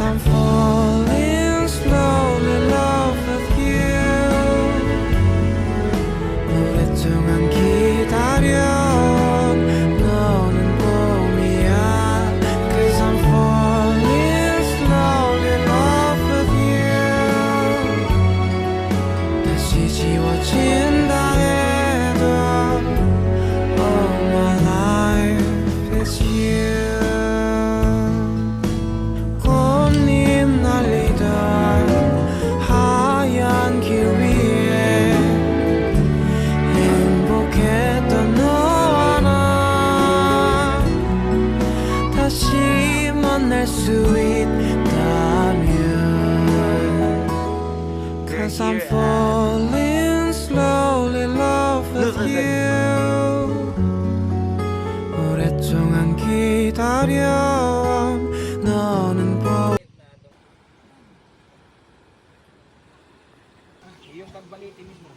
I'm falling slowly in love with you. 오랫동안 기다려 너는 봄이야. Cause I'm falling slowly in love with you. 다시 지워진다 해도 all my life is you. 꽃잎 날리던 하얀 길 위에 행복했던 너와 나 다시 만날 수 있다면. Cause I'm falling slowly in love with you. 오랫동안 기다려 너는 Yung pagbaliti mismo.